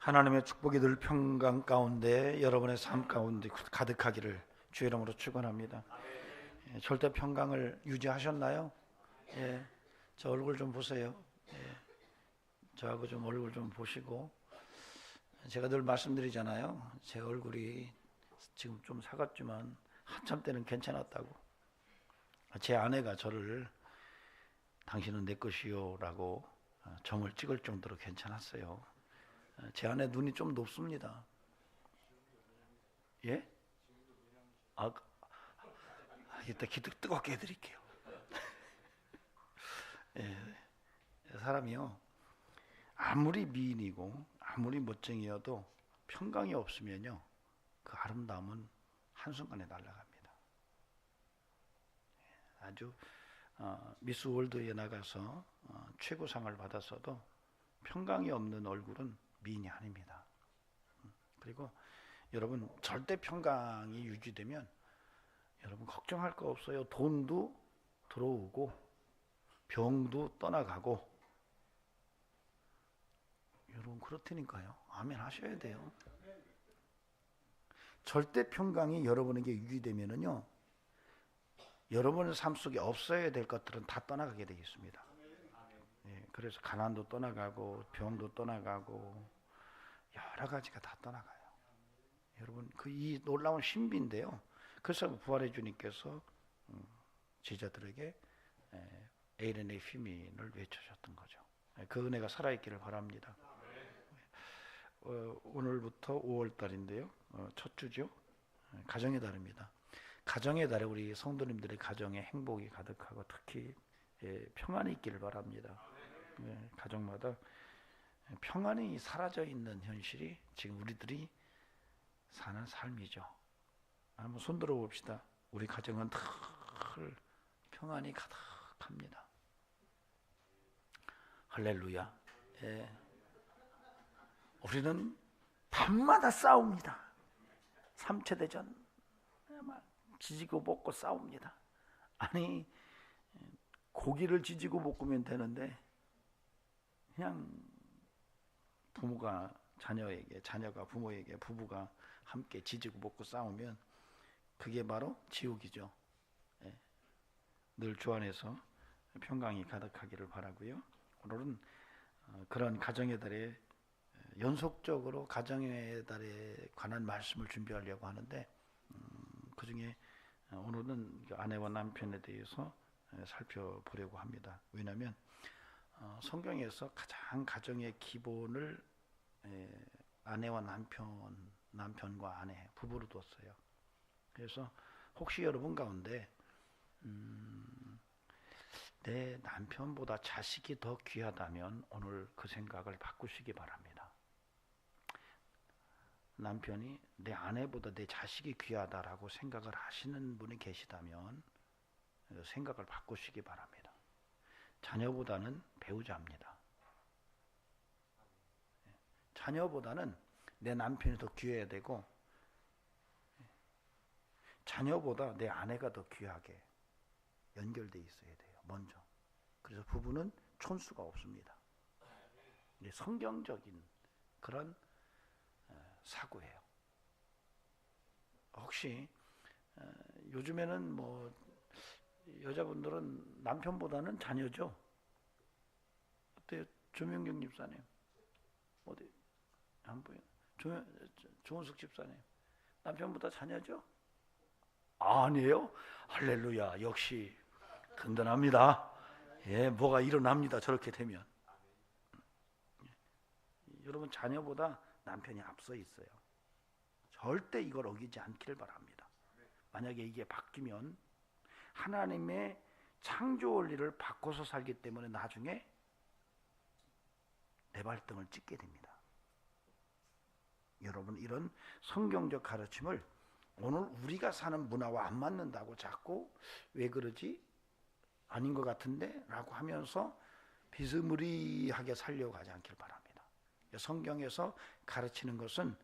하나님의 축복이 늘 평강 가운데 여러분의 삶 가운데 가득하기를 주의 이름으로 축원합니다. 절대 평강을 유지하셨나요? 예, 저 얼굴 좀 보세요. 예, 저하고 좀 얼굴 좀 보시고, 제가 늘 말씀드리잖아요. 제 얼굴이 지금 좀 사갔지만 한참 때는 괜찮았다고. 제 아내가 저를 당신은 내 것이요 라고 점을 찍을 정도로 괜찮았어요. 제 아내 눈이 좀 높습니다. 예? 이따 기도 뜨겁게 해드릴게요. 예, 사람이요, 아무리 미인이고 아무리 멋쟁이여도 평강이 없으면요, 그 아름다움은 한순간에 날아갑니다. 아주 미스 월드에 나가서 최고상을 받았어도 평강이 없는 얼굴은 미인이 아닙니다. 그리고 여러분, 절대 평강이 유지되면 여러분 걱정할 거 없어요. 돈도 들어오고 병도 떠나가고. 여러분, 그렇다니까요. 아멘 하셔야 돼요. 절대 평강이 여러분에게 유지되면은요, 여러분의 삶 속에 없어야 될 것들은 다 떠나가게 되겠습니다. 예, 그래서 가난도 떠나가고 병도 떠나가고 여러 가지가 다 떠나가요. 여러분, 이 놀라운 신비인데요. 그래서 부활의 주님께서 제자들에게 에이렌의 휘민을 외쳐셨던 거죠. 그 은혜가 살아있기를 바랍니다. 오늘부터 5월달인데요. 첫 주죠. 가정의 달입니다. 가정의 달에 우리 성도님들의 가정에 행복이 가득하고 특히 평안이 있기를 바랍니다. 가정마다 평안이 사라져 있는 현실이 지금 우리들이 사는 삶이죠. 한번 손들어 봅시다. 우리 가정은 늘 평안이 가득합니다. 할렐루야. 예. 우리는 밤마다 싸웁니다. 삼체대전 지지고 볶고 싸웁니다. 아니, 고기를 지지고 볶으면 되는데 그냥 부모가 자녀에게, 자녀가 부모에게, 부부가 함께 지지고 볶고 싸우면 그게 바로 지옥이죠. 예. 늘 주 안에서 평강이 가득하기를 바라고요. 오늘은 그런 가정의 달에 연속적으로 가정의 달에 관한 말씀을 준비하려고 하는데, 그 중에 오늘은 아내와 남편에 대해서 살펴보려고 합니다. 왜냐하면 성경에서 가장 가정의 기본을 아내와 남편과 아내, 부부로 뒀어요. 그래서 혹시 여러분 가운데 내 남편보다 자식이 더 귀하다면 오늘 그 생각을 바꾸시기 바랍니다. 남편이 내 아내보다 내 자식이 귀하다라고 생각을 하시는 분이 계시다면 생각을 바꾸시기 바랍니다. 자녀보다는 배우자입니다. 자녀보다는 내 남편이 더 귀해야 되고, 자녀보다 내 아내가 더 귀하게 연결되어 있어야 돼요. 먼저. 그래서 부부는 촌수가 없습니다. 성경적인 그런 사고예요. 혹시 요즘에는 뭐 여자분들은 남편보다는 자녀죠. 어때요? 조명경 집사님, 어디 안 보여? 조은숙 집사님, 남편보다 자녀죠? 아니에요? 할렐루야. 역시 든든합니다. 예, 뭐가 일어납니다. 저렇게 되면. 여러분, 자녀보다 남편이 앞서 있어요. 절대 이걸 어기지 않기를 바랍니다. 만약에 이게 바뀌면 하나님의 창조 원리를 바꿔서 살기 때문에 나중에 내 발등을 찍게 됩니다. 여러분, 이런 성경적 가르침을 오늘 우리가 사는 문화와 안 맞는다고 자꾸 왜 그러지? 아닌 것 같은데? 라고 하면서 비스무리하게 살려고 하지 않길 바랍니다. 성경에서 가르치는 것은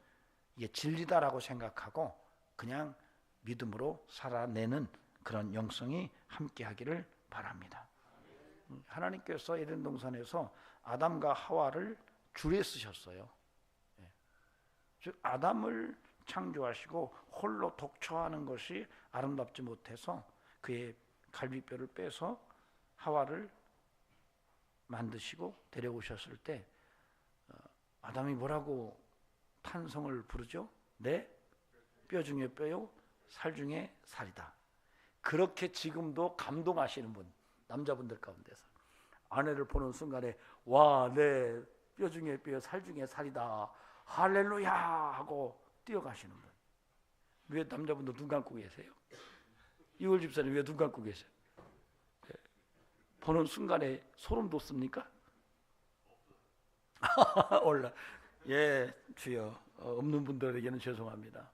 이게 진리다라고 생각하고 그냥 믿음으로 살아내는 그런 영성이 함께 하기를 바랍니다. 하나님께서 에덴 동산에서 아담과 하와를 줄에 쓰셨어요. 즉 아담을 창조하시고 홀로 독처하는 것이 아름답지 못해서 그의 갈비뼈를 빼서 하와를 만드시고 데려오셨을 때 아담이 뭐라고 탄성을 부르죠? 내 뼈 중에 뼈요 살 중에 살이다. 그렇게 지금도 감동하시는 분, 남자분들 가운데서 아내를 보는 순간에 와, 내 뼈 중에 뼈 살 중에 살이다, 할렐루야 하고 뛰어가시는 분. 왜 남자분들 눈 감고 계세요? 이월 집사님 왜 눈 감고 계세요? 보는 순간에 소름 돋습니까? 올라. 예, 주여. 없는 분들에게는 죄송합니다.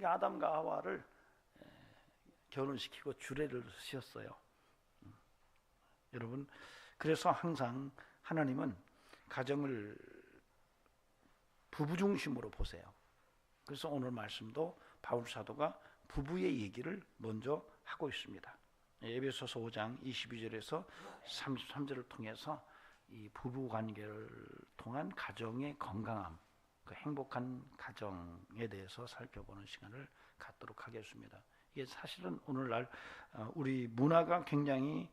아담과 하와를 결혼시키고 주례를 씌웠어요. 여러분, 그래서 항상 하나님은 가정을 부부 중심으로 보세요. 그래서 오늘 말씀도 바울 사도가 부부의 얘기를 먼저 하고 있습니다. 에베소서 5장 22절에서 33절을 통해서 이 부부 관계를 통한 가정의 건강함, 그 행복한 가정에 대해서 살펴보는 시간을 갖도록 하겠습니다. 이게 사실은 오늘날 우리 문화가 굉장히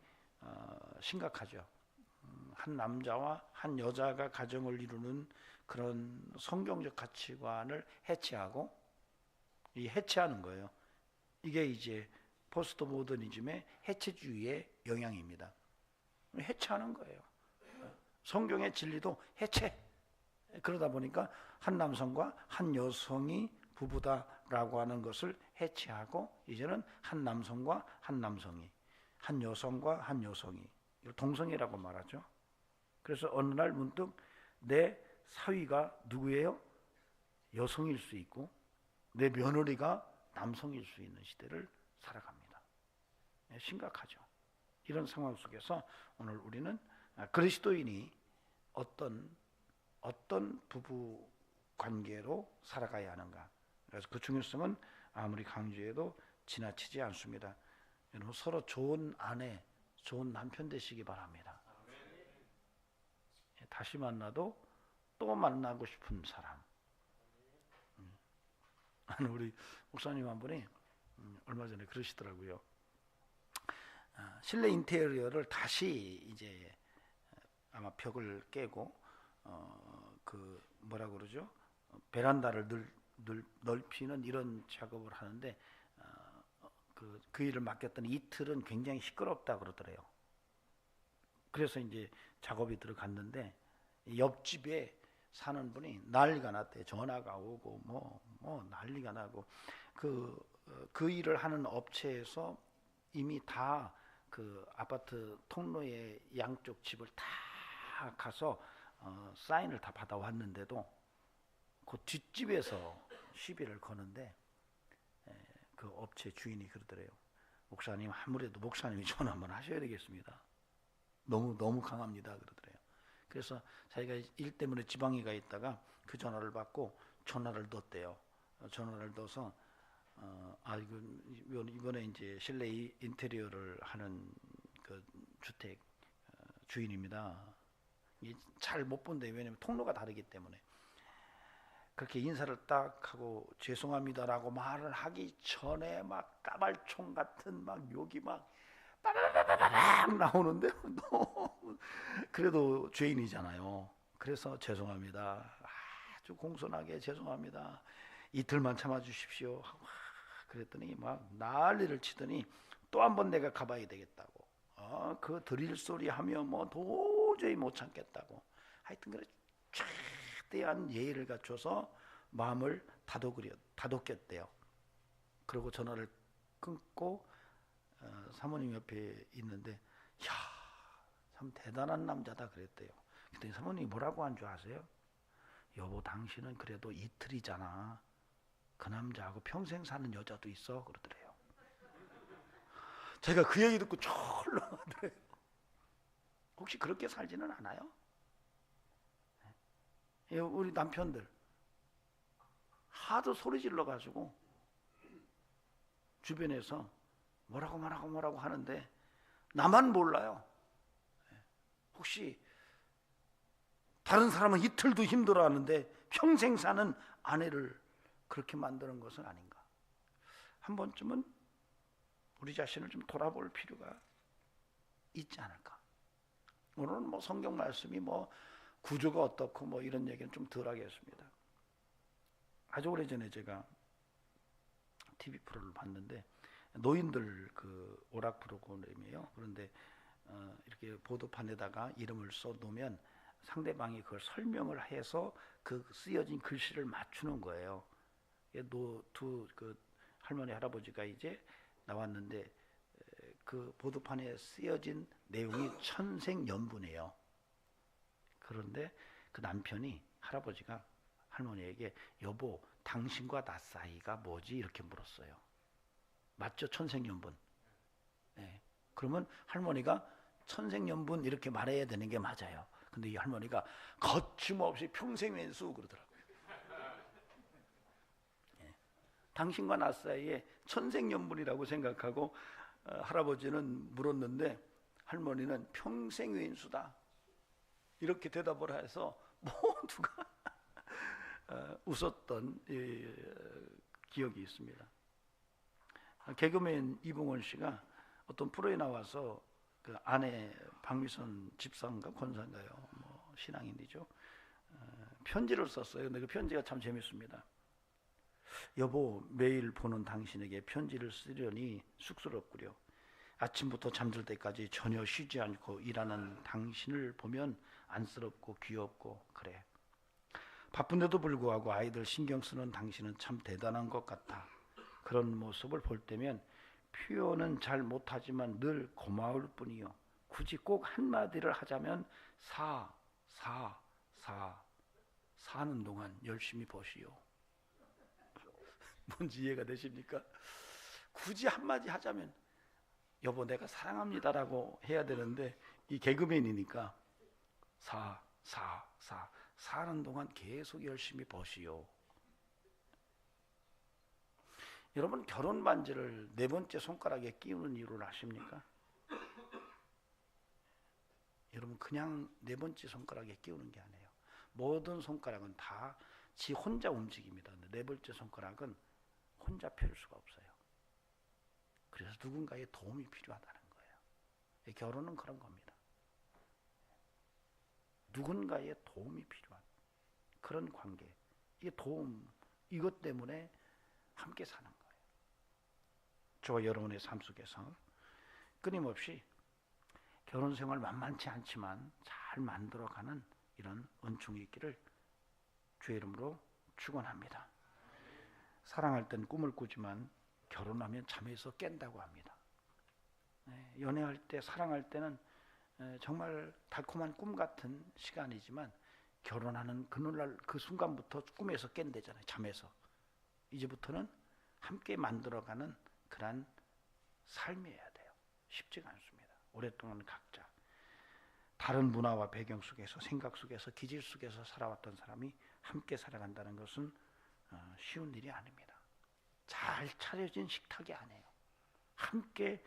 심각하죠. 한 남자와 한 여자가 가정을 이루는 그런 성경적 가치관을 해체하고 이 해체하는 거예요. 이게 이제 포스트 모더니즘의 해체주의의 영향입니다. 해체하는 거예요. 성경의 진리도 해체. 그러다 보니까 한 남성과 한 여성이 부부다라고 하는 것을 해체하고 이제는 한 남성과 한 남성이, 한 여성과 한 여성이, 이걸 동성애라고 말하죠. 그래서 어느 날 문득 내 사위가 누구예요? 여성일 수 있고 내 며느리가 남성일 수 있는 시대를 살아갑니다. 심각하죠. 이런 상황 속에서 오늘 우리는 그리스도인이 어떤 부부 관계로 살아가야 하는가. 그래서 그 중요성은 아무리 강조해도 지나치지 않습니다. 여러분 서로 좋은 아내, 좋은 남편 되시기 바랍니다. 다시 만나도 또 만나고 싶은 사람. 우리 목사님 한 분이 얼마 전에 그러시더라고요. 실내 인테리어를 다시 이제 아마 벽을 깨고 그 뭐라 그러죠? 베란다를 넓히는 이런 작업을 하는데 그 일을 맡겼더니 이틀은 굉장히 시끄럽다 그러더래요. 그래서 이제 작업이 들어갔는데 옆집에 사는 분이 난리가 났대요. 전화가 오고 뭐 난리가 나고 그 일을 하는 업체에서 이미 다 그 아파트 통로의 양쪽 집을 다 가서 사인을 다 받아왔는데도 그 뒷집에서 시비를 거는데 그 업체 주인이 그러더래요. 목사님 아무래도 목사님이 전화 한번 하셔야 되겠습니다. 너무 강합니다 그러더래요. 그래서 자기가 일 때문에 지방에 가 있다가 그 전화를 받고 전화를 넣었대요. 전화를 넣어서 이번에 이제 실내 인테리어를 하는 그 주택 주인입니다. 잘 못 본대. 왜냐면 통로가 다르기 때문에. 그렇게 인사를 딱 하고 죄송합니다라고 말을 하기 전에 막 까발총 같은 막 욕이 막 빠바바바박 나오는데 그래도 죄인이잖아요. 그래서 죄송합니다. 아주 공손하게 죄송합니다. 이틀만 참아주십시오. 그랬더니 막 난리를 치더니 또 한 번 내가 가봐야 되겠다고. 그 드릴 소리 하면 뭐 도저히 못 참겠다고. 하여튼 그래 최대한 예의를 갖춰서 마음을 다독였대요. 그리고 전화를 끊고 사모님 옆에 있는데 야, 참 대단한 남자다 그랬대요. 그랬더니 사모님이 뭐라고 한 줄 아세요? 여보 당신은 그래도 이틀이잖아. 그 남자하고 평생 사는 여자도 있어 그러더래요. 제가 그 얘기 듣고 철렁하더래요. 혹시 그렇게 살지는 않아요? 우리 남편들 하도 소리 질러가지고 주변에서 뭐라고 하는데 나만 몰라요. 혹시 다른 사람은 이틀도 힘들어하는데 평생 사는 아내를 그렇게 만드는 것은 아닌가? 한 번쯤은 우리 자신을 좀 돌아볼 필요가 있지 않을까? 오늘은 뭐 성경 말씀이 뭐 구조가 어떻고 뭐 이런 얘기는 좀 덜 하겠습니다. 아주 오래전에 제가 TV 프로를 봤는데 노인들 그 오락 프로그램이에요. 그런데 이렇게 보도판에다가 이름을 써 놓으면 상대방이 그걸 설명을 해서 그 쓰여진 글씨를 맞추는 거예요. 두 그 할머니 할아버지가 이제 나왔는데 그 보도판에 쓰여진 내용이 천생연분이에요. 그런데 그 남편이 할아버지가 할머니에게 여보 당신과 나 사이가 뭐지? 이렇게 물었어요. 맞죠? 천생연분. 네. 그러면 할머니가 천생연분 이렇게 말해야 되는 게 맞아요. 근데 이 할머니가 거침없이 평생연수 그러더라고요. 네. 당신과 나 사이에 천생연분이라고 생각하고 할아버지는 물었는데 할머니는 평생연수다 이렇게 대답을 해서 모두가 웃었던 기억이 있습니다. 개그맨 이봉원 씨가 어떤 프로에 나와서 그 아내 박미선 집사인가 권사인가요? 뭐 신앙인이죠. 편지를 썼어요. 근데 그 편지가 참 재밌습니다. 여보, 매일 보는 당신에게 편지를 쓰려니 쑥스럽구려. 아침부터 잠들 때까지 전혀 쉬지 않고 일하는 당신을 보면 안쓰럽고 귀엽고 그래. 바쁜데도 불구하고 아이들 신경 쓰는 당신은 참 대단한 것 같아. 그런 모습을 볼 때면 표현은 잘 못하지만 늘 고마울 뿐이요. 굳이 꼭 한마디를 하자면 사는 동안 열심히 버시오. 뭔지 이해가 되십니까? 굳이 한마디 하자면 여보 내가 사랑합니다라고 해야 되는데 이 개그맨이니까 사는 동안 계속 열심히 버시오. 여러분 결혼 반지를 네 번째 손가락에 끼우는 이유를 아십니까? 여러분 그냥 네 번째 손가락에 끼우는 게 아니에요. 모든 손가락은 다 지 혼자 움직입니다. 근데 네 번째 손가락은 혼자 펼 수가 없어요. 그래서 누군가의 도움이 필요하다는 거예요. 결혼은 그런 겁니다. 누군가의 도움이 필요한 그런 관계. 이 도움, 이것 때문에 함께 사는 거예요. 저와 여러분의 삶 속에서 끊임없이 결혼 생활 만만치 않지만 잘 만들어가는 이런 은총이 있기를 주의 이름으로 축원합니다. 사랑할 땐 꿈을 꾸지만 결혼하면 잠에서 깬다고 합니다. 연애할 때, 사랑할 때는 정말 달콤한 꿈 같은 시간이지만 결혼하는 그날 그 순간부터 꿈에서 깬대잖아요. 잠에서. 이제부터는 함께 만들어가는 그런 삶이어야 돼요. 쉽지가 않습니다. 오랫동안 각자 다른 문화와 배경 속에서 생각 속에서 기질 속에서 살아왔던 사람이 함께 살아간다는 것은 쉬운 일이 아닙니다. 잘 차려진 식탁이 아니에요. 함께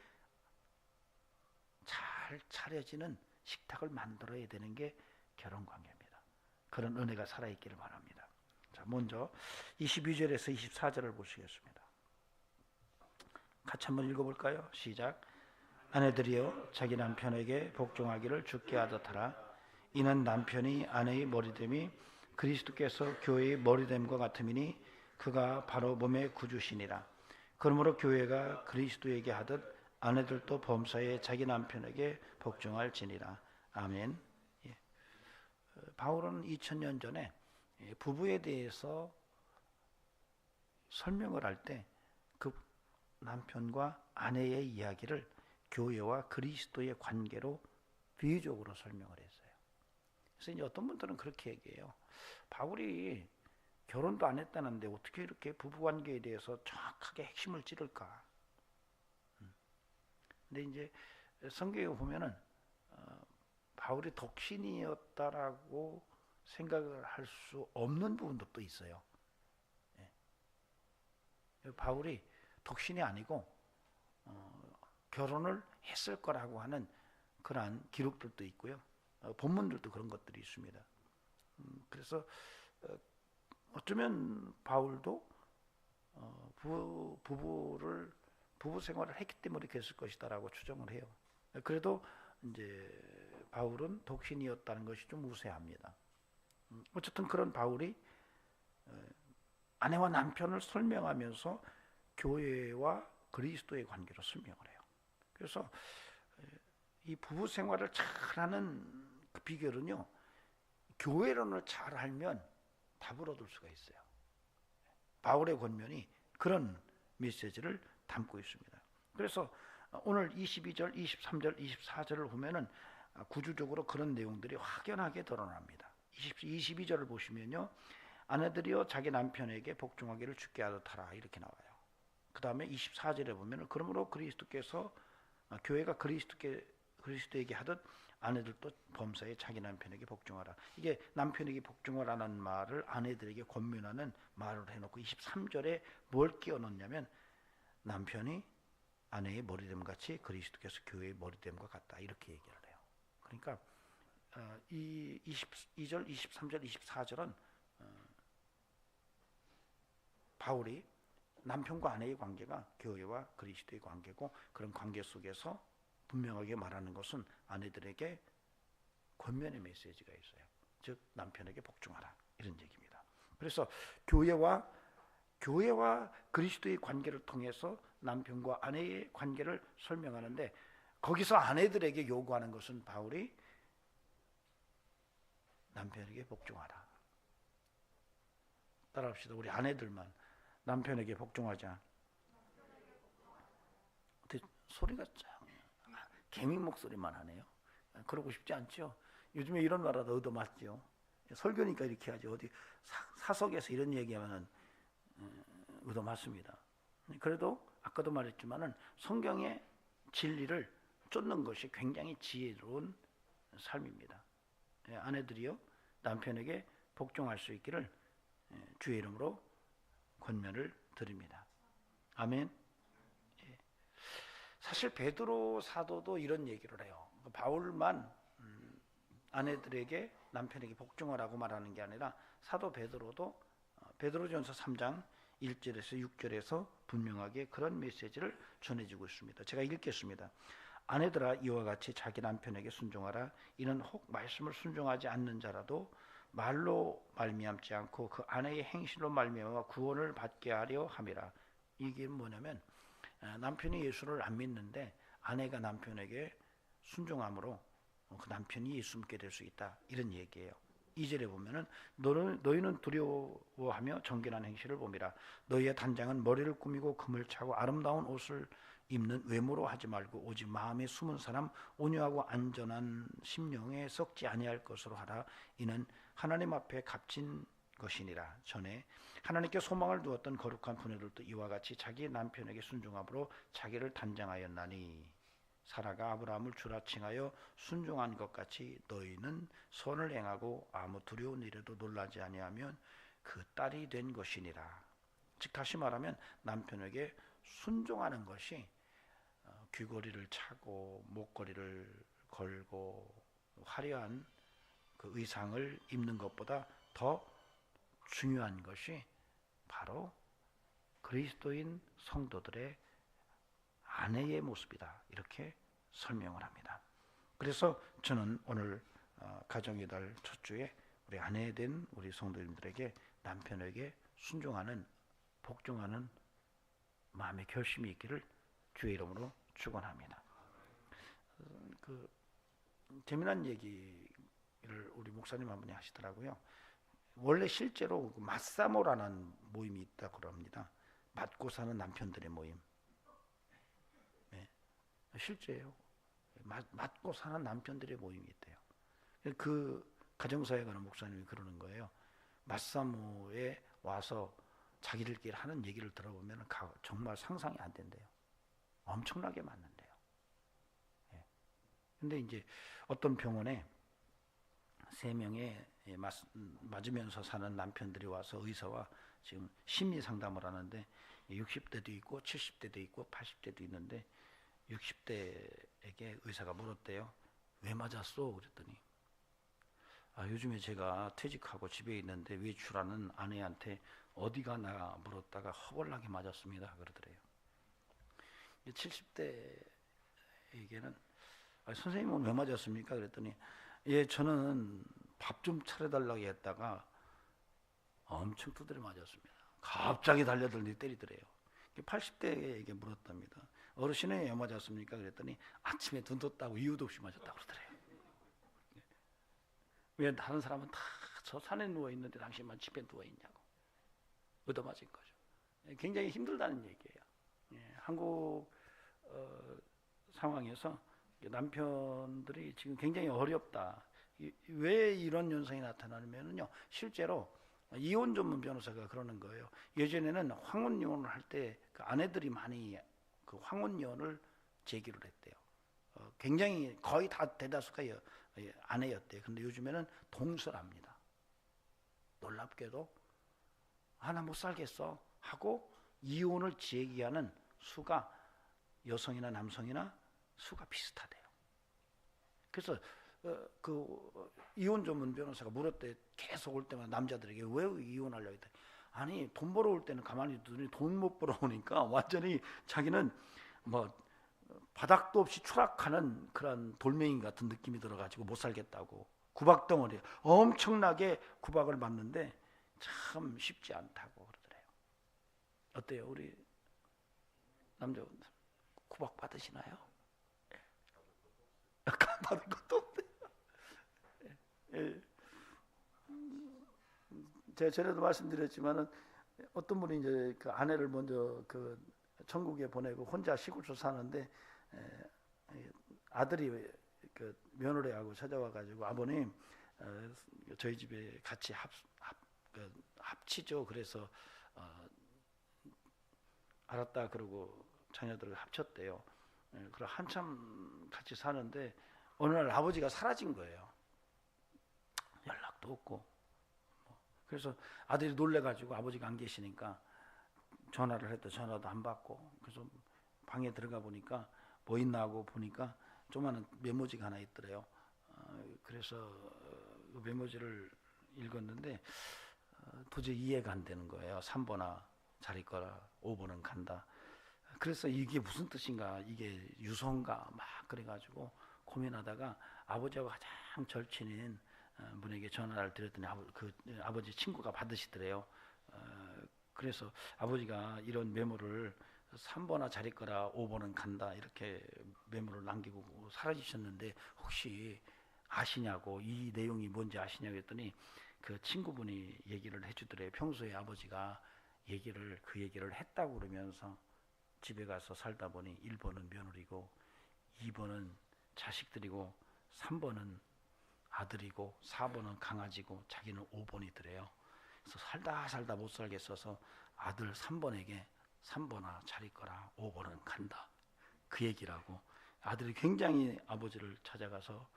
잘 차려지는 식탁을 만들어야 되는 게 결혼관계입니다. 그런 은혜가 살아있기를 바랍니다. 자, 먼저 22절에서 24절을 보시겠습니다. 같이 한번 읽어볼까요? 시작. 아내들이여 자기 남편에게 복종하기를 주께 하듯하라. 이는 남편이 아내의 머리됨이 그리스도께서 교회의 머리됨과 같음이니 그가 바로 몸의 구주시니라. 그러므로 교회가 그리스도에게 하듯 아내들도 범사에 자기 남편에게 복종할지니라. 아멘. 예. 바울은 2000년 전에 부부에 대해서 설명을 할 때 그 남편과 아내의 이야기를 교회와 그리스도의 관계로 비유적으로 설명을 했어요. 그래서 이제 어떤 분들은 그렇게 얘기해요. 바울이 결혼도 안 했다는데 어떻게 이렇게 부부관계에 대해서 정확하게 핵심을 찌를까? 근데 이제 성경에 보면은 바울이 독신이었다라고 생각을 할 수 없는 부분도 또 있어요. 바울이 독신이 아니고 결혼을 했을 거라고 하는 그러한 기록들도 있고요. 본문들도 그런 것들이 있습니다. 그래서 어쩌면 바울도 부부 생활을 했기 때문에 그랬을 것이다라고 추정을 해요. 그래도 이제 바울은 독신이었다는 것이 좀 우세합니다. 어쨌든 그런 바울이 아내와 남편을 설명하면서 교회와 그리스도의 관계로 설명을 해요. 그래서 이 부부 생활을 잘하는 그 비결은요, 교회론을 잘 알면 답을 얻을 수가 있어요. 바울의 권면이 그런 메시지를 담고 있습니다. 그래서 오늘 22절, 23절, 24절을 보면은 구조적으로 그런 내용들이 확연하게 드러납니다. 22절을 보시면요, 아내들이여 자기 남편에게 복종하기를 주께 하듯 하라 이렇게 나와요. 그 다음에 24절에 보면은 그러므로 그리스도께서 교회가 그리스도에게 하듯 아내들도 범사에 자기 남편에게 복종하라. 이게 남편에게 복종하라는 말을 아내들에게 권면하는 말을 해놓고 23절에 뭘 끼워 넣냐면 남편이 아내의 머리됨 같이 그리스도께서 교회의 머리됨과 같다 이렇게 얘기를 해요. 그러니까 이 22절, 23절, 24절은 바울이 남편과 아내의 관계가 교회와 그리스도의 관계고, 그런 관계 속에서 분명하게 말하는 것은 아내들에게 권면의 메시지가 있어요. 즉 남편에게 복종하라 이런 얘기입니다. 그래서 교회와 그리스도의 관계를 통해서 남편과 아내의 관계를 설명하는데, 거기서 아내들에게 요구하는 것은 바울이 남편에게 복종하라. 따라합시다. 우리 아내들만 남편에게 복종하자. 소리가 참 개미 목소리만 하네요. 그러고 싶지 않죠. 요즘에 이런 말하다 얻어맞죠. 설교니까 이렇게 하죠. 어디 사석에서 이런 얘기하면은 얻어맞습니다. 그래도 아까도 말했지만은 성경의 진리를 쫓는 것이 굉장히 지혜로운 삶입니다. 아내들이요 남편에게 복종할 수 있기를 주의 이름으로 권면을 드립니다. 아멘. 사실 베드로 사도도 이런 얘기를 해요. 바울만 아내들에게 남편에게 복종하라고 말하는 게 아니라 사도 베드로도 베드로전서 3장 1절에서 6절에서 분명하게 그런 메시지를 전해주고 있습니다. 제가 읽겠습니다. 아내들아 이와 같이 자기 남편에게 순종하라. 이는 혹 말씀을 순종하지 않는 자라도 말로 말미암지 않고 그 아내의 행실로 말미암아 구원을 받게 하려 함이라. 이게 뭐냐면 남편이 예수를 안 믿는데 아내가 남편에게 순종함으로 그 남편이 예수 믿게 될 수 있다 이런 얘기예요. 2절에 보면은 너희는 두려워하며 정결한 행실을 봄이라. 너희의 단장은 머리를 꾸미고 금을 차고 아름다운 옷을 입는 외모로 하지 말고 오직 마음에 숨은 사람 온유하고 안전한 심령에 썩지 아니할 것으로 하라. 이는 하나님 앞에 값진 것이니라. 전에 하나님께 소망을 두었던 거룩한 부녀들도 이와 같이 자기 남편에게 순종함으로 자기를 단장하였나니 사라가 아브라함을 주라 칭하여 순종한 것 같이 너희는 선을 행하고 아무 두려운 일에도 놀라지 아니하면 그 딸이 된 것이니라. 즉 다시 말하면 남편에게 순종하는 것이 귀걸이를 차고 목걸이를 걸고 화려한 그 의상을 입는 것보다 더 중요한 것이 바로 그리스도인 성도들의 아내의 모습이다 이렇게 설명을 합니다. 그래서 저는 오늘 가정의 달 첫 주에 우리 아내 된 우리 성도님들에게 남편에게 순종하는 복종하는 마음의 결심이 있기를 주의 이름으로 축원합니다. 그 재미난 얘기를 우리 목사님 한 분이 하시더라고요. 원래 실제로 맞사모라는 모임이 있다고 합니다. 맞고 사는 남편들의 모임. 네. 실제예요. 맞고 사는 남편들의 모임이 있대요. 그 가정사에 가는 목사님이 그러는 거예요. 맞사모에 와서 자기들끼리 하는 얘기를 들어보면 정말 상상이 안 된대요. 엄청나게 맞는데요. 예. 근데 이제 어떤 병원에 3명의 맞으면서 사는 남편들이 와서 의사와 지금 심리 상담을 하는데 60대도 있고 70대도 있고 80대도 있는데 60대에게 의사가 물었대요. 왜 맞았어? 그랬더니 요즘에 제가 퇴직하고 집에 있는데 외출하는 아내한테 어디 가나 물었다가 허벌나게 맞았습니다. 그러더래요. 70대에게는 선생님은 왜 맞았습니까? 그랬더니 예, 저는 밥 좀 차려달라고 했다가 엄청 두드려 맞았습니다. 갑자기 달려들니 때리더래요. 80대에게 물었답니다. 어르신은 왜 맞았습니까? 그랬더니 아침에 눈 떴다고 이유도 없이 맞았다고 그러더래요. 왜 다른 사람은 다 저 산에 누워 있는데 당신만 집에 누워 있냐고 얻어맞은 거죠. 굉장히 힘들다는 얘기예요. 한국 상황에서 남편들이 지금 굉장히 어렵다. 왜 이런 현상이 나타나냐면요, 실제로 이혼 전문 변호사가 그러는 거예요. 예전에는 황혼 이혼을 할 때 그 아내들이 많이 그 황혼 이혼을 제기를 했대요. 굉장히 거의 다 대다수가 아내였대요. 근데 요즘에는 동설합니다. 놀랍게도 나 못 살겠어 하고 이혼을 제기하는 수가 여성이나 남성이나 수가 비슷하대요. 그래서 그 이혼 전문 변호사가 물었대. 계속 올 때마다 남자들에게 왜 이혼하려고 했대. 아니 돈 벌어올 때는 가만히 두더니 돈 못 벌어오니까 완전히 자기는 뭐 바닥도 없이 추락하는 그런 돌멩이 같은 느낌이 들어가지고 못 살겠다고 구박덩어리 엄청나게 구박을 받는데 참 쉽지 않다고 그러더래요. 어때요? 우리 남자분들 구박 받으시나요? 받은 것도 없네. 예. 제가 전에도 말씀드렸지만은 어떤 분이 이제 그 아내를 먼저 그 천국에 보내고 혼자 시골에서 사는데 아들이 그 며느리하고 찾아와 가지고 아버님 저희 집에 같이 합치죠. 그래서 알았다 그러고 자녀들을 합쳤대요. 그리고 한참 같이 사는데 어느 날 아버지가 사라진 거예요. 연락도 없고. 그래서 아들이 놀래가지고 아버지가 안 계시니까 전화를 했다. 전화도 안 받고. 그래서 방에 들어가 보니까 뭐 있나 하고 보니까 조그마한 메모지가 하나 있더래요. 그래서 그 메모지를 읽었는데 도저히 이해가 안 되는 거예요. 3번아 잘 있거라, 5번은 간다. 그래서 이게 무슨 뜻인가, 이게 유서인가 막 그래가지고 고민하다가 아버지하고 가장 절친인 분에게 전화를 드렸더니 아버지 친구가 받으시더래요. 그래서 아버지가 이런 메모를 3번아 잘 있거라, 5번은 간다 이렇게 메모를 남기고 사라지셨는데 혹시 아시냐고, 이 내용이 뭔지 아시냐고 했더니 그 친구분이 얘기를 해주더래요. 평소에 아버지가 그 얘기를 했다고 그러면서 집에 가서 살다 보니 1번은 며느리고 2번은 자식들이고 3번은 아들이고 4번은 강아지고 자기는 5번이더래요. 그래서 살다 못 살겠어서 아들 3번에게 3번아 잘 있거라, 5번은 간다 그 얘기라고. 아들이 굉장히 아버지를 찾아가서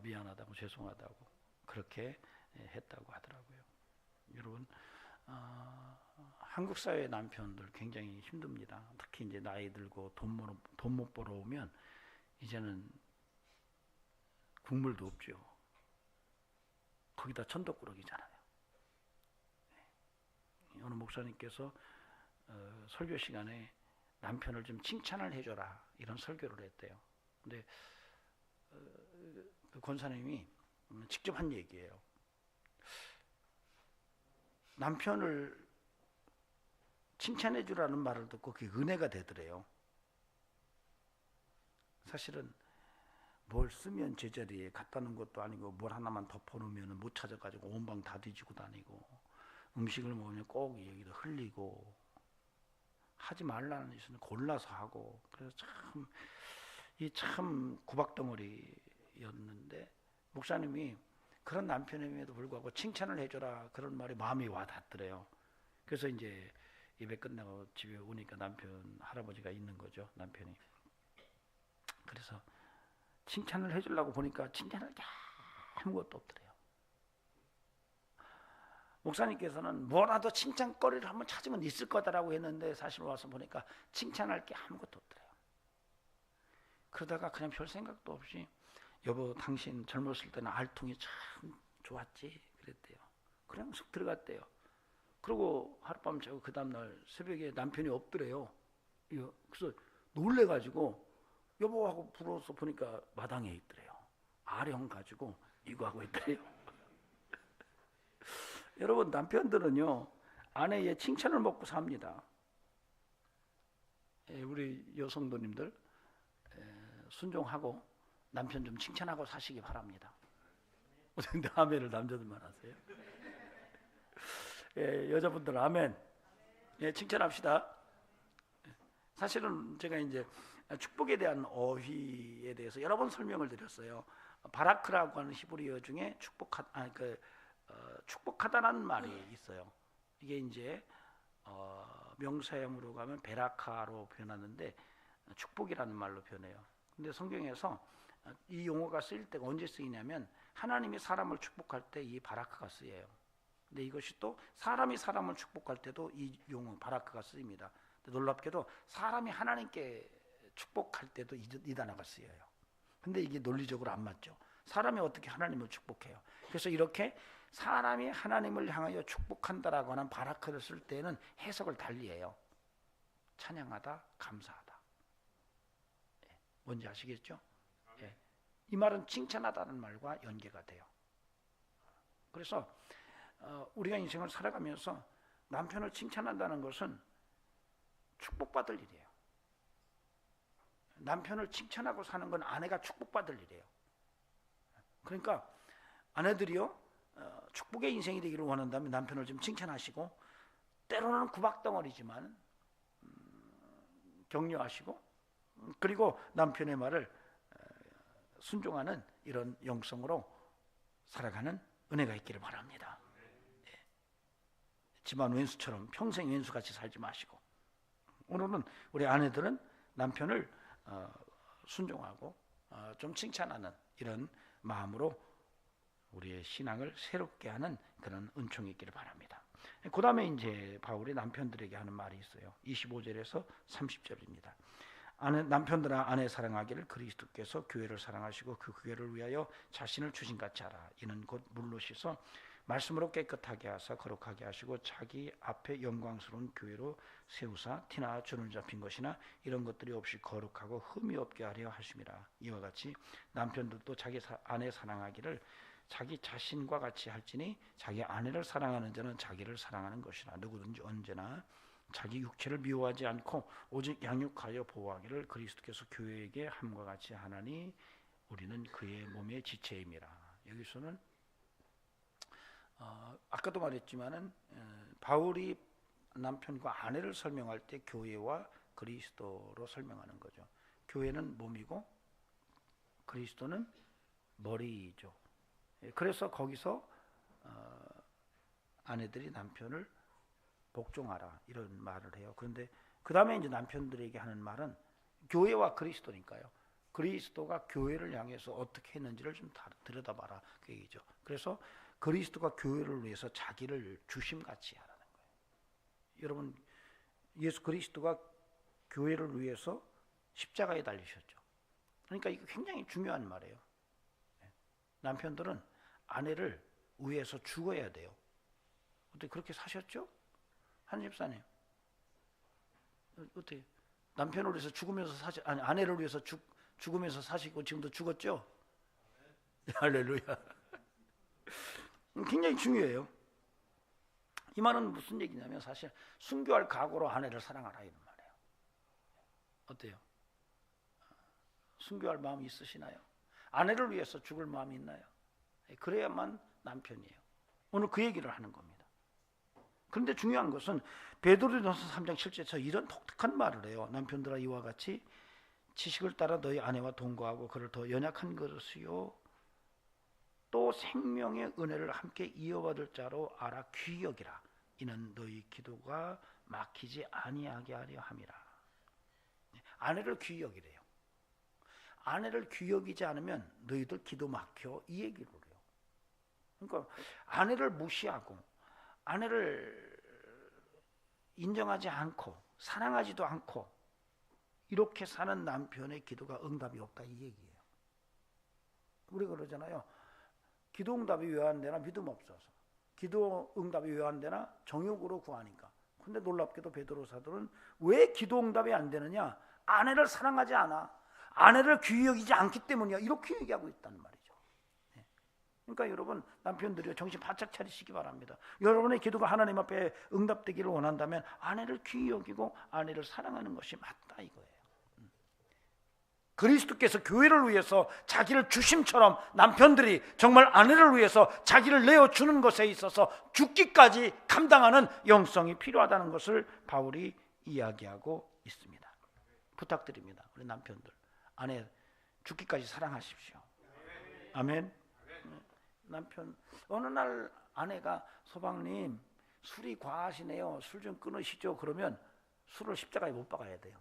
미안하다고 죄송하다고 그렇게 했다고 하더라고요. 여러분 한국 사회 남편들 굉장히 힘듭니다. 특히 이제 나이 들고 돈 못 벌어오면 이제는 국물도 없죠. 거기다 천덕꾸러기잖아요. 어느 목사님께서 설교 시간에 남편을 좀 칭찬을 해줘라 이런 설교를 했대요. 근데 그 권사님이 직접 한 얘기예요. 남편을 칭찬해 주라는 말을 듣고 그게 은혜가 되더래요. 사실은 뭘 쓰면 제자리에 갖다 놓은 것도 아니고 뭘 하나만 덮어놓으면 못 찾아가지고 온 방 다 뒤지고 다니고 음식을 먹으면 꼭 얘기도 흘리고 하지 말라는 짓은 골라서 하고 그래서 참 구박덩어리였는데 목사님이 그런 남편임에도 불구하고 칭찬을 해줘라 그런 말이 마음이 와닿더래요. 그래서 이제 예배 끝나고 집에 오니까 남편 할아버지가 있는 거죠. 남편이. 그래서 칭찬을 해주려고 보니까 칭찬할 게 아무것도 없더래요. 목사님께서는 뭐라도 칭찬거리를 한번 찾으면 있을 거다라고 했는데 사실 와서 보니까 칭찬할 게 아무것도 없더래요. 그러다가 그냥 별 생각도 없이 여보 당신 젊었을 때는 알통이 참 좋았지 그랬대요. 그냥 쑥 들어갔대요. 그리고 하룻밤 자고 그 다음날 새벽에 남편이 없더래요. 그래서 놀래가지고 여보하고 불어서 보니까 마당에 있더래요. 아령 가지고 이거 하고 있더래요. 여러분, 남편들은요 아내의 칭찬을 먹고 삽니다. 우리 여성도님들 순종하고 남편 좀 칭찬하고 사시기 바랍니다. 근데 아멘을 남자들만 하세요? 여자분들 아멘. 칭찬합시다. 사실은 제가 이제 축복에 대한 어휘에 대해서 여러 번 설명을 드렸어요. 바라크라고 하는 히브리어 중에 축복하다라는 말이 있어요. 이게 이제 명사형으로 가면 베라카로 표현하는데 축복이라는 말로 표현해요. 근데 성경에서 이 용어가 쓰일 때가 언제 쓰이냐면 하나님이 사람을 축복할 때 이 바라크가 쓰여요. 근데 이것이 또 사람이 사람을 축복할 때도 이 용어 바라크가 쓰입니다. 놀랍게도 사람이 하나님께 축복할 때도 이 단어가 쓰여요. 근데 이게 논리적으로 안 맞죠. 사람이 어떻게 하나님을 축복해요? 그래서 이렇게 사람이 하나님을 향하여 축복한다라고 하는 바라크를 쓸 때는 해석을 달리해요. 찬양하다, 감사하다. 뭔지 아시겠죠? 이 말은 칭찬하다는 말과 연계가 돼요. 그래서 우리가 인생을 살아가면서 남편을 칭찬한다는 것은 축복받을 일이에요. 남편을 칭찬하고 사는 건 아내가 축복받을 일이에요. 그러니까 아내들이요 축복의 인생이 되기를 원한다면 남편을 좀 칭찬하시고, 때로는 구박덩어리지만 격려하시고, 그리고 남편의 말을 순종하는 이런 영성으로 살아가는 은혜가 있기를 바랍니다. 집안 왼수처럼 평생 왼수같이 살지 마시고, 오늘은 우리 아내들은 남편을 순종하고 좀 칭찬하는 이런 마음으로 우리의 신앙을 새롭게 하는 그런 은총이 있기를 바랍니다. 그 다음에 이제 바울이 남편들에게 하는 말이 있어요. 25절에서 30절입니다. 남편들아 아내 사랑하기를 그리스도께서 교회를 사랑하시고 그 교회를 위하여 자신을 주신같이 하라. 이는 곧 물로 씻어 말씀으로 깨끗하게 하사 거룩하게 하시고 자기 앞에 영광스러운 교회로 세우사 티나 주름 잡힌 것이나 이런 것들이 없이 거룩하고 흠이 없게 하려 하심이라. 이와 같이 남편들도 자기 아내 사랑하기를 자기 자신과 같이 할지니 자기 아내를 사랑하는 자는 자기를 사랑하는 것이라. 누구든지 언제나 자기 육체를 미워하지 않고 오직 양육하여 보호하기를 그리스도께서 교회에게 함과 같이 하나니 우리는 그의 몸의 지체임이라. 여기서는 아까도 말했지만은 바울이 남편과 아내를 설명할 때 교회와 그리스도로 설명하는 거죠. 교회는 몸이고 그리스도는 머리이죠. 그래서 거기서 아내들이 남편을 복종하라 이런 말을 해요. 그런데 그 다음에 이제 남편들에게 하는 말은 교회와 그리스도니까요. 그리스도가 교회를 향해서 어떻게 했는지를 좀 들여다봐라 그 얘기죠. 그래서 그리스도가 교회를 위해서 자기를 주심같이 하라는 거예요. 여러분, 예수 그리스도가 교회를 위해서 십자가에 달리셨죠. 그러니까 이거 굉장히 중요한 말이에요. 남편들은 아내를 위해서 죽어야 돼요. 어떻게 그렇게 사셨죠? 한 집사님 어떻게 남편을 위해서 죽으면서 아니 아내를 위해서 죽으면서 사시고 지금도 죽었죠? 할렐루야. 굉장히 중요해요. 이 말은 무슨 얘기냐면 사실 순교할 각오로 아내를 사랑하라 이런 말이에요. 어때요? 순교할 마음이 있으시나요? 아내를 위해서 죽을 마음이 있나요? 그래야만 남편이에요. 오늘 그 얘기를 하는 겁니다. 그런데 중요한 것은 베드로전서 3장 7절에서 이런 독특한 말을 해요. 남편들아 이와 같이 지식을 따라 너희 아내와 동거하고 그를 더 연약한 것이요 또 생명의 은혜를 함께 이어받을 자로 알아 귀히 여기라. 이는 너희 기도가 막히지 아니하게 하려 함이라. 아내를 귀히 여기래요. 아내를 귀히 여기지 않으면 너희들 기도 막혀 이 얘기를 해요. 그러니까 아내를 무시하고 아내를 인정하지 않고 사랑하지도 않고 이렇게 사는 남편의 기도가 응답이 없다 이 얘기예요. 우리가 그러잖아요. 기도 응답이 왜 안 되나? 믿음 없어서. 기도 응답이 왜 안 되나? 정욕으로 구하니까. 근데 놀랍게도 베드로 사도는 왜 기도 응답이 안 되느냐? 아내를 사랑하지 않아. 아내를 귀히 여기지 않기 때문이야. 이렇게 얘기하고 있다는 말이죠. 그러니까 여러분, 남편들이요, 정신 바짝 차리시기 바랍니다. 여러분의 기도가 하나님 앞에 응답되기를 원한다면 아내를 귀히 여기고 아내를 사랑하는 것이 맞다 이거예요. 그리스도께서 교회를 위해서 자기를 주심처럼 남편들이 정말 아내를 위해서 자기를 내어주는 것에 있어서 죽기까지 감당하는 영성이 필요하다는 것을 바울이 이야기하고 있습니다. 부탁드립니다. 우리 남편들, 아내 죽기까지 사랑하십시오. 아멘. 남편, 어느 날 아내가 소방님 술이 과하시네요, 술 좀 끊으시죠. 그러면 술을 십자가에 못 박아야 돼요.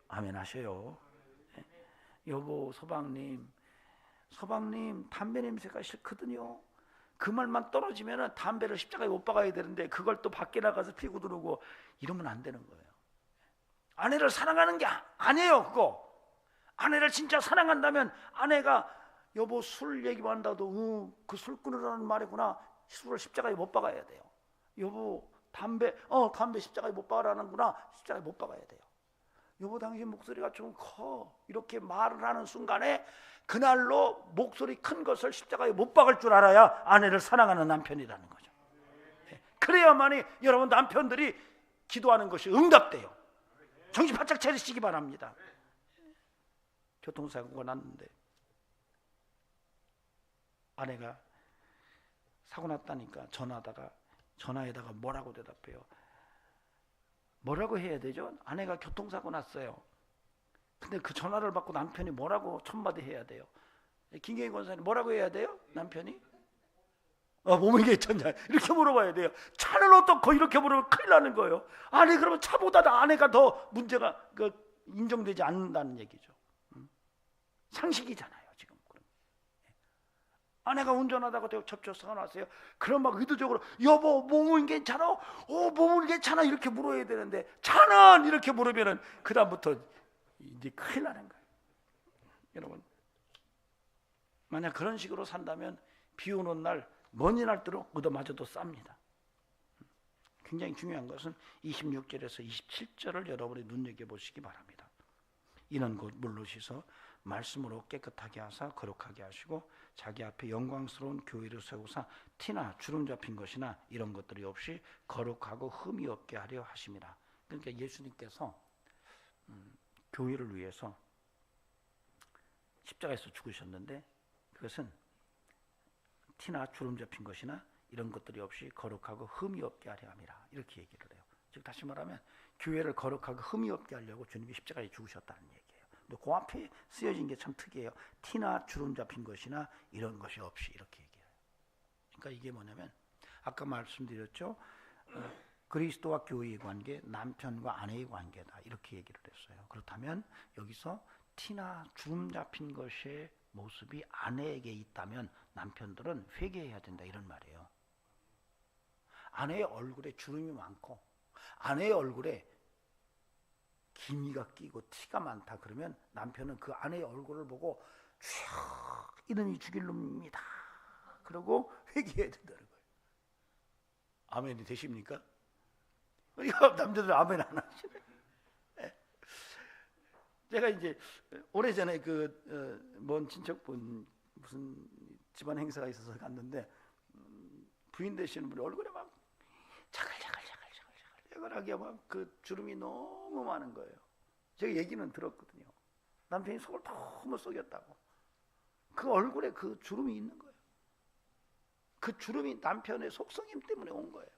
아멘 하셔요. 여보, 소방님 담배 냄새가 싫거든요. 그 말만 떨어지면 담배를 십자가에 못 박아야 되는데 그걸 또 밖에 나가서 피고 들어오고 이러면 안 되는 거예요. 아내를 사랑하는 게 아니에요. 그거 아내를 진짜 사랑한다면 아내가 여보 술 얘기만 한다도 그 술 끊으라는 말이구나. 술을 십자가에 못 박아야 돼요. 여보 담배 십자가에 못 박으라는구나. 십자가에 못 박아야 돼요. 여보 당신 목소리가 좀 커. 이렇게 말을 하는 순간에 그날로 목소리 큰 것을 십자가에 못 박을 줄 알아야 아내를 사랑하는 남편이라는 거죠. 그래야만이 여러분 남편들이 기도하는 것이 응답돼요. 정신 바짝 차리시기 바랍니다. 교통사고가 났는데 아내가 사고 났다니까 전화에다가 뭐라고 대답해요? 뭐라고 해야 되죠? 아내가 교통사고 났어요. 근데 그 전화를 받고 남편이 뭐라고 첫마디 해야 돼요? 김경희 권사님 뭐라고 해야 돼요? 남편이? 몸이 괜찮냐? 이렇게 물어봐야 돼요. 차는 어떻고 이렇게 물으면 큰일 나는 거예요. 아니 그러면 차보다 아내가 더 문제가 인정되지 않는다는 얘기죠. 상식이잖아요 지금. 아내가 운전하다가 접촉사고 났어요. 그럼 막 의도적으로 여보 몸은 괜찮아? 몸은 괜찮아? 이렇게 물어야 되는데 차는 이렇게 물으면은 그 다음부터 이제 큰일 나는 거예요. 여러분 만약 그런 식으로 산다면 비 오는 날 먼지 날도록 얻어맞아도 쌉니다. 굉장히 중요한 것은 26절에서 27절을 여러분이 눈여겨보시기 바랍니다. 이는 곧 물로 씻어 말씀으로 깨끗하게 하사 거룩하게 하시고 자기 앞에 영광스러운 교회를 세우사 티나 주름 잡힌 것이나 이런 것들이 없이 거룩하고 흠이 없게 하려 하심이라. 그러니까 예수님께서 교회를 위해서 십자가에서 죽으셨는데 그것은 티나 주름 잡힌 것이나 이런 것들이 없이 거룩하고 흠이 없게 하려 함이라. 이렇게 얘기를 해요. 즉 다시 말하면 교회를 거룩하고 흠이 없게 하려고 주님이 십자가에 죽으셨다는 얘기예요. 근데 그 앞에 쓰여진 게 참 특이해요. 티나 주름 잡힌 것이나 이런 것이 없이 이렇게 얘기해요. 그러니까 이게 뭐냐면 아까 말씀드렸죠. 그리스도와 교회의 관계, 남편과 아내의 관계다 이렇게 얘기를 했어요. 그렇다면 여기서 티나 주름 잡힌 것의 모습이 아내에게 있다면 남편들은 회개해야 된다 이런 말이에요. 아내의 얼굴에 주름이 많고 아내의 얼굴에 기미가 끼고 티가 많다 그러면 남편은 그 아내의 얼굴을 보고 쭉 이놈이 죽일 놈입니다. 그러고 회개해야 된다는 거예요. 아멘이 되십니까? 남자들 아멘 안 하시네. 제가 이제 오래전에 먼 친척분 무슨 집안 행사가 있어서 갔는데 부인 되시는 분이 얼굴에 막 자글자글하게 막 그 주름이 너무 많은 거예요. 제가 얘기는 들었거든요. 남편이 속을 너무 썩였다고. 그 얼굴에 그 주름이 있는 거예요. 그 주름이 남편의 속성임 때문에 온 거예요.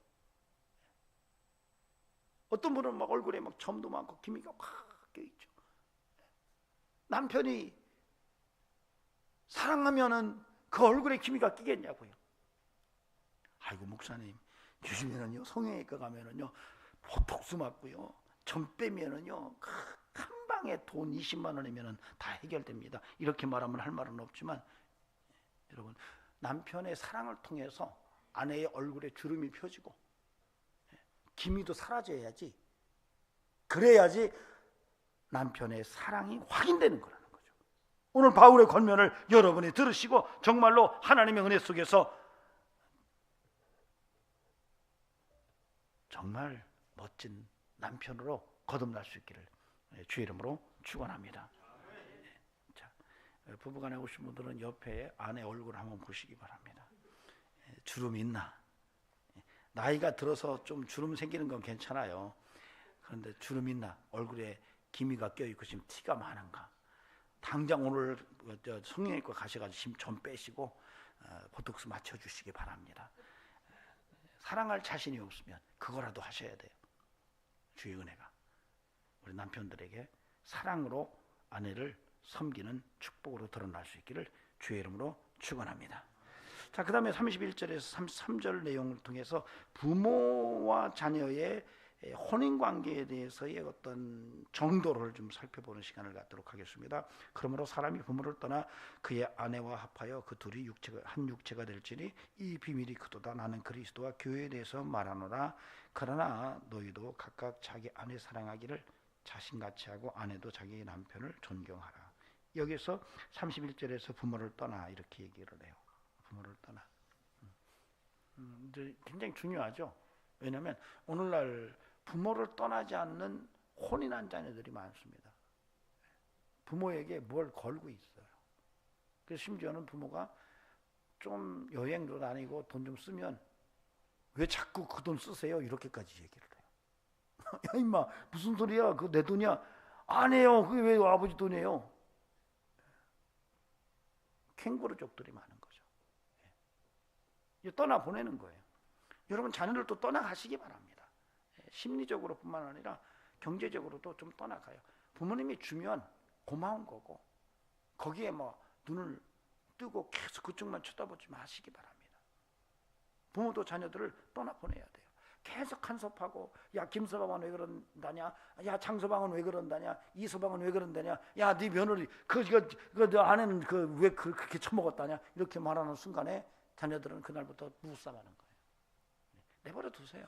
어떤 분은 막 얼굴에 막 점도 많고 기미가 확 껴있죠. 남편이 사랑하면은 그 얼굴에 기미가 끼겠냐고요. 아이고 목사님 요즘에는요 성형외과 가면은요 보톡스 맞고요 점 빼면은요 한 방에 돈 20만 원이면은 다 해결됩니다. 이렇게 말하면 할 말은 없지만 여러분 남편의 사랑을 통해서 아내의 얼굴에 주름이 펴지고 기미도 사라져야지. 그래야지 남편의 사랑이 확인되는 거라는 거죠. 오늘 바울의 권면을 여러분이 들으시고 정말로 하나님의 은혜 속에서 정말 멋진 남편으로 거듭날 수 있기를 주의 이름으로 축원합니다. 자, 부부간에 오신 분들은 옆에 아내 얼굴 한번 보시기 바랍니다. 주름 있나? 나이가 들어서 좀 주름 생기는 건 괜찮아요. 그런데 주름 있나? 얼굴에 기미가 껴있고 지금 티가 많은가? 당장 오늘 성형외과 가셔가지고 심 좀 빼시고 보톡스 맞춰주시기 바랍니다. 사랑할 자신이 없으면 그거라도 하셔야 돼요. 주의 은혜가 우리 남편들에게 사랑으로 아내를 섬기는 축복으로 드러날 수 있기를 주의 이름으로 축원합니다. 자, 그 다음에 31절에서 33절 내용을 통해서 부모와 자녀의 혼인관계에 대해서의 어떤 정도를 좀 살펴보는 시간을 갖도록 하겠습니다. 그러므로 사람이 부모를 떠나 그의 아내와 합하여 그 둘이 한 육체가 될지니 이 비밀이 크도다. 나는 그리스도와 교회에 대해서 말하노라. 그러나 너희도 각각 자기 아내 사랑하기를 자신같이 하고 아내도 자기 남편을 존경하라. 여기서 31절에서 부모를 떠나 이렇게 얘기를 해요. 부모를 떠나. 굉장히 중요하죠. 왜냐하면 오늘날 부모를 떠나지 않는 혼인한 자녀들이 많습니다. 부모에게 뭘 걸고 있어요. 그래서 심지어는 부모가 좀 여행도 다니고 돈 좀 쓰면 왜 자꾸 그 돈 쓰세요? 이렇게까지 얘기를 해요. 야 임마 무슨 소리야? 그거 내 돈이야? 아니에요. 그게 왜 아버지 돈이에요? 캥거루족들이 많은 거죠. 떠나 보내는 거예요. 여러분 자녀들도 떠나가시기 바랍니다. 심리적으로 뿐만 아니라 경제적으로도 좀 떠나가요. 부모님이 주면 고마운 거고 거기에 뭐 눈을 뜨고 계속 그쪽만 쳐다보지 마시기 바랍니다. 부모도 자녀들을 떠나보내야 돼요. 계속 간섭하고 야 김서방은 왜 그런다냐, 야 장서방은 왜 그런다냐, 이서방은 왜 그런다냐, 야 네 며느리 너 아내는 왜 그렇게 처먹었다냐, 이렇게 말하는 순간에 자녀들은 그날부터 무쌍하는 거예요. 내버려 두세요.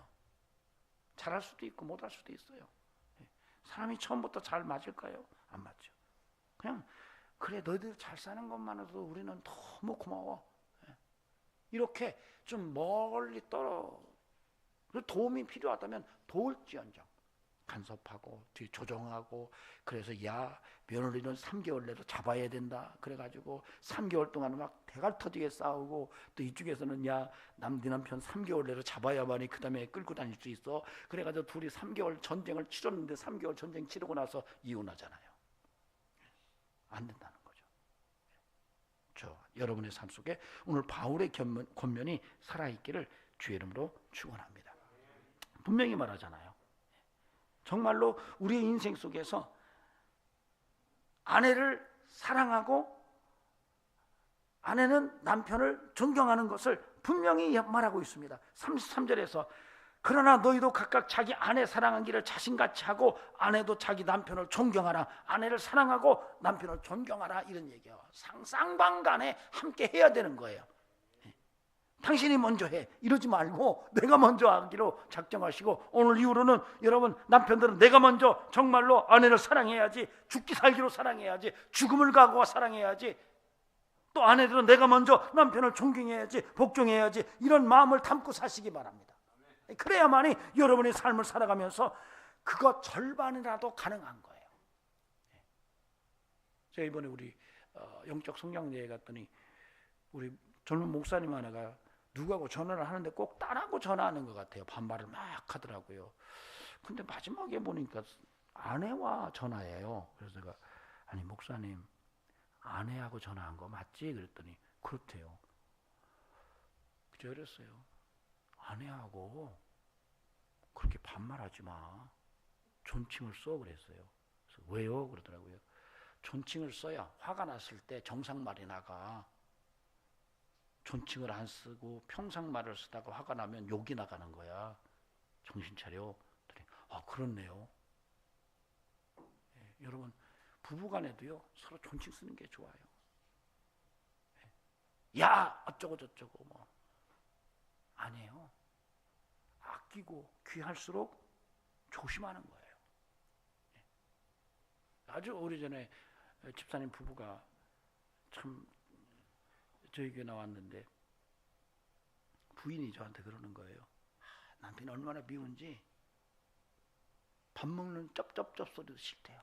잘할 수도 있고 못할 수도 있어요. 사람이 처음부터 잘 맞을까요? 안 맞죠. 그냥 그래 너희들 잘 사는 것만으로도 우리는 너무 고마워. 이렇게 좀 멀리 도움이 필요하다면 도울지언정 간섭하고 뒤 조정하고, 그래서 야 며느리는 3개월 내로 잡아야 된다 그래가지고 3개월 동안 막 대갈 터지게 싸우고, 또 이쪽에서는 야 네 남편 3개월 내로 잡아야만이 그 다음에 끌고 다닐 수 있어. 그래가지고 둘이 3개월 전쟁을 치렀는데 3개월 전쟁 치르고 나서 이혼하잖아요. 안 된다는 거죠. 여러분의 삶 속에 오늘 바울의 권면이 살아있기를 주의 이름으로 축원합니다. 분명히 말하잖아요. 정말로 우리의 인생 속에서 아내를 사랑하고 아내는 남편을 존경하는 것을 분명히 말하고 있습니다. 33절에서 그러나 너희도 각각 자기 아내 사랑하기를 자신같이 하고 아내도 자기 남편을 존경하라. 아내를 사랑하고 남편을 존경하라, 이런 얘기예요. 쌍방간에 함께 해야 되는 거예요. 당신이 먼저 해 이러지 말고 내가 먼저 하기로 작정하시고, 오늘 이후로는 여러분 남편들은 내가 먼저 정말로 아내를 사랑해야지, 죽기 살기로 사랑해야지, 죽음을 각오하고 사랑해야지, 또 아내들은 내가 먼저 남편을 존경해야지, 복종해야지, 이런 마음을 담고 사시기 바랍니다. 그래야만이 여러분의 삶을 살아가면서 그거 절반이라도 가능한 거예요. 제가 이번에 우리 영적 성장대회 갔더니 우리 젊은 목사님 하나가 누구하고 전화를 하는데 꼭 딸하고 전화하는 것 같아요. 반말을 막 하더라고요. 근데 마지막에 보니까 아내와 전화해요. 그래서 내가 아니 목사님 아내하고 전화한 거 맞지? 그랬더니 그렇대요. 그랬어요. 아내하고 그렇게 반말하지 마. 존칭을 써 그랬어요. 그래서 왜요? 그러더라고요. 존칭을 써야 화가 났을 때 정상말이 나가. 존칭을 안 쓰고 평상말을 쓰다가 화가 나면 욕이 나가는 거야. 정신 차려. 아 그렇네요. 여러분 부부간에도요 서로 존칭 쓰는 게 좋아요. 야 어쩌고 저쩌고 뭐 아니에요. 아끼고 귀할수록 조심하는 거예요. 아주 오래전에 집사님 부부가 참 저희 교회 나왔는데 부인이 저한테 그러는 거예요. 남편이 얼마나 미운지 밥 먹는 쩝쩝쩝 소리도 싫대요.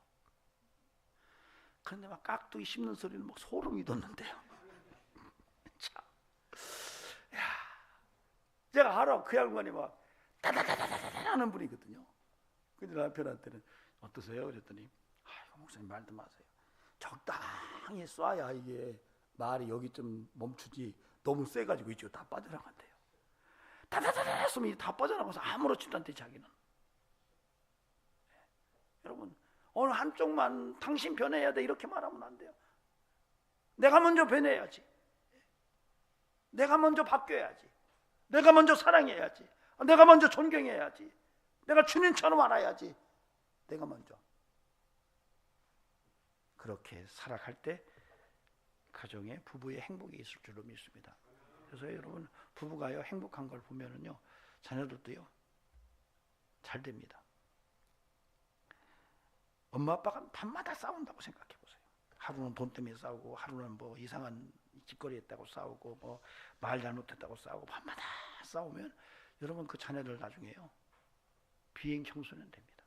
그런데 막 깍두기 씹는 소리는 막 소름이 돋는데요. 참, 야, 제가 알아. 그 양반이 막 다다다다다다 하는 분이거든요. 근데 남편한테는 어떠세요? 그랬더니 아이고 목사님 말도 마세요. 적당히 쏴야 이게 말이 여기 좀 멈추지 너무 세가지고 이쪽 다 빠져나간대요. 다다다다 쏘면 다 빠져나가서 아무렇지도 않대 자기는. 여러분 어느 한쪽만 당신 변해야 돼 이렇게 말하면 안 돼요. 내가 먼저 변해야지. 내가 먼저 바뀌어야지. 내가 먼저 사랑해야지. 내가 먼저 존경해야지. 내가 주님처럼 알아야지. 내가 먼저. 그렇게 살아갈 때 가정에 부부의 행복이 있을 줄로 믿습니다. 그래서 여러분 부부가요 행복한 걸 보면은요 자녀들도요 잘 됩니다. 엄마 아빠가 밤마다 싸운다고 생각해 보세요. 하루는 돈 때문에 싸우고 하루는 뭐 이상한 짓거리 했다고 싸우고 뭐 말 잘못했다고 싸우고 밤마다 싸우면 여러분 그 자녀들 나중에요 비행 청소년 됩니다.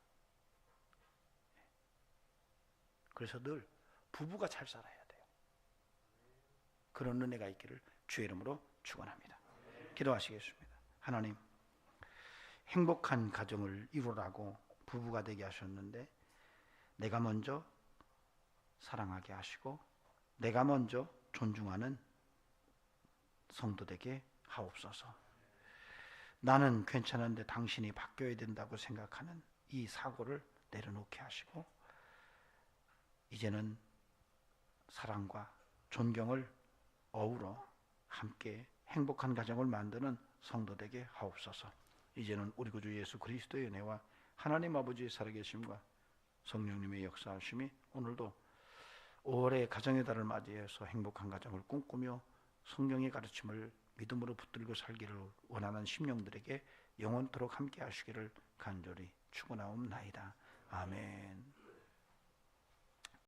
그래서 늘 부부가 잘 살아야 돼요. 그런 은혜가 있기를 주의 이름으로 축원합니다. 기도하시겠습니다. 하나님 행복한 가정을 이루라고 부부가 되게 하셨는데 내가 먼저 사랑하게 하시고 내가 먼저 존중하는 성도 되게 하옵소서. 나는 괜찮은데 당신이 바뀌어야 된다고 생각하는 이 사고를 내려놓게 하시고 이제는 사랑과 존경을 어우러 함께 행복한 가정을 만드는 성도 되게 하옵소서. 이제는 우리 구주 예수 그리스도의 은혜와 하나님 아버지의 살아계심과 성령님의 역사하심이 오늘도 5월의 가정의 달을 맞이해서 행복한 가정을 꿈꾸며 성령의 가르침을 믿음으로 붙들고 살기를 원하는 심령들에게 영원토록 함께 하시기를 간절히 축원하옵나이다. 아멘.